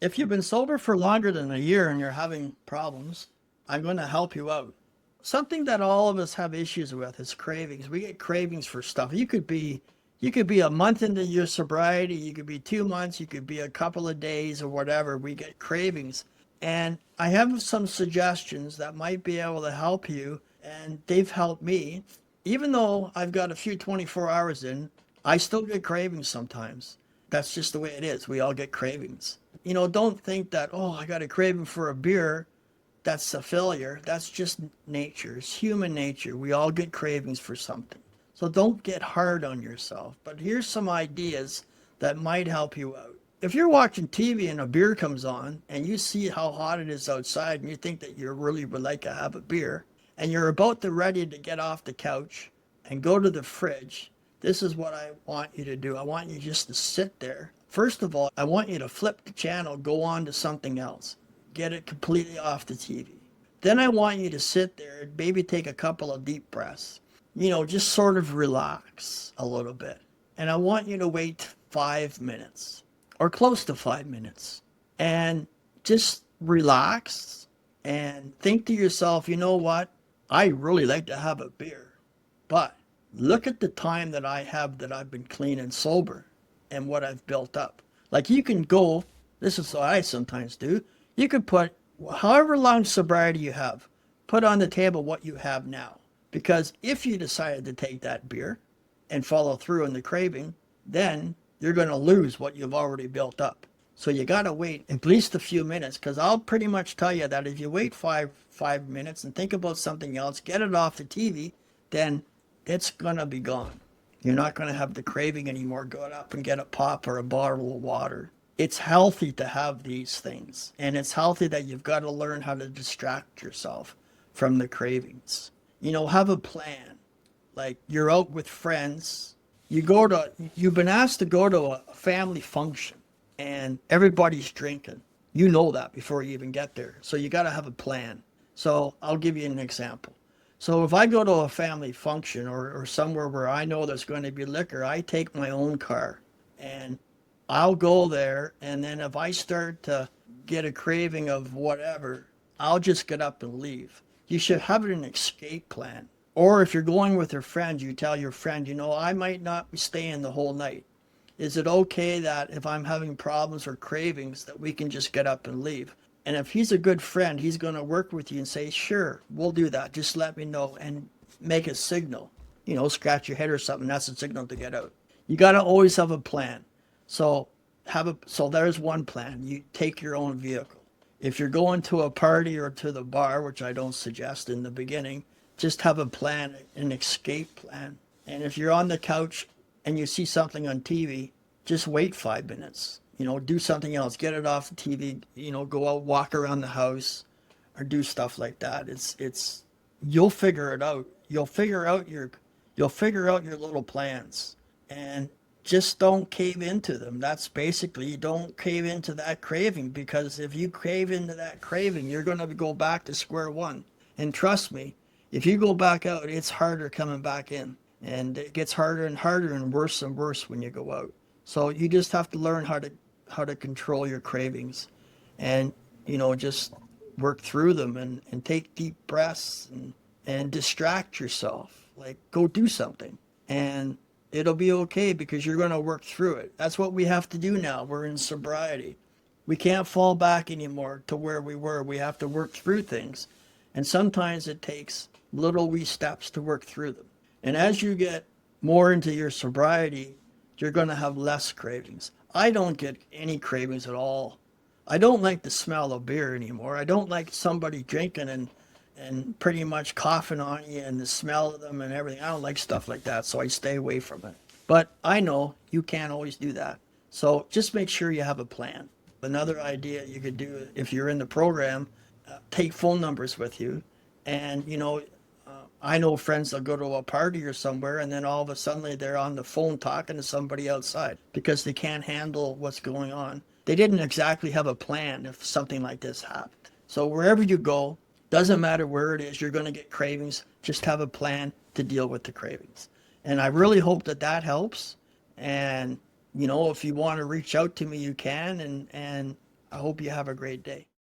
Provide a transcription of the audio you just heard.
If you've been sober for longer than a year and you're having problems, I'm going to help you out. Something that all of us have issues with is cravings. We get cravings for stuff. You could be a month into your sobriety, you could be 2 months, you could be a couple of days or whatever. We get cravings. And I have some suggestions that might be able to help you, and they've helped me. Even though I've got a few 24 hours in, I still get cravings sometimes. That's just the way it is. We all get cravings. Don't think that, oh, I got a craving for a beer. That's a failure. That's just nature. It's human nature. We all get cravings for something. So don't get hard on yourself. But here's some ideas that might help you out. If you're watching TV and a beer comes on and you see how hot it is outside and you think that you really would like to have a beer and you're about to ready to get off the couch and go to the fridge, this is what I want you to do. I want you just to sit there. First of all, I want you to flip the channel, go on to something else, get it completely off the TV. Then I want you to sit there and maybe take a couple of deep breaths. Just sort of relax a little bit. And I want you to wait 5 minutes or close to 5 minutes and just relax and think to yourself, you know what? I really like to have a beer, but look at the time that I have that I've been clean and sober and what I've built up. Like you can go, this is what I sometimes do, you can put however long sobriety you have, put on the table what you have now. Because if you decided to take that beer and follow through in the craving, then you're going to lose what you've already built up. So you got to wait at least a few minutes, because I'll pretty much tell you that if you wait five minutes and think about something else, get it off the TV, then it's going to be gone. You're not going to have the craving anymore. Go up and get a pop or a bottle of water. It's healthy to have these things, and it's healthy that you've got to learn how to distract yourself from the cravings. Have a plan. Like you're out with friends, you've been asked to go to a family function and everybody's drinking. You know that before you even get there. So you got to have a plan. So I'll give you an example. So if I go to a family function or somewhere where I know there's going to be liquor, I take my own car and I'll go there. And then if I start to get a craving of whatever, I'll just get up and leave. You should have an escape plan. Or if you're going with your friends, you tell your friend, I might not be staying the whole night. Is it okay that if I'm having problems or cravings that we can just get up and leave? And if he's a good friend, he's going to work with you and say, sure, we'll do that. Just let me know and make a signal. Scratch your head or something. That's a signal to get out. You got to always have a plan. So so there's one plan. You take your own vehicle. If you're going to a party or to the bar, which I don't suggest in the beginning, just have a plan, an escape plan. And if you're on the couch and you see something on TV, just wait 5 minutes. Do something else. Get it off the TV. Go out, walk around the house, or do stuff like that. You'll figure it out. You'll figure out your little plans, and just don't cave into them. That's basically, don't cave into that craving, because if you cave into that craving, you're going to go back to square one. And trust me, if you go back out, it's harder coming back in. And it gets harder and harder and worse when you go out. So you just have to learn how to control your cravings and just work through them and take deep breaths and distract yourself. Like go do something. And it'll be okay because you're going to work through it. That's what we have to do now. We're in sobriety. We can't fall back anymore to where we were. We have to work through things. And sometimes it takes little wee steps to work through them. And as you get more into your sobriety, you're going to have less cravings. I don't get any cravings at all. I don't like the smell of beer anymore. I don't like somebody drinking and pretty much coughing on you and the smell of them and everything. I don't like stuff like that, so I stay away from it. But I know you can't always do that. So just make sure you have a plan. Another idea you could do if you're in the program, take phone numbers with you. And, I know friends that go to a party or somewhere and then all of a sudden they're on the phone talking to somebody outside because they can't handle what's going on. They didn't exactly have a plan if something like this happened. So wherever you go, doesn't matter where it is, you're going to get cravings. Just have a plan to deal with the cravings. And I really hope that that helps. And, if you want to reach out to me, you can. And I hope you have a great day.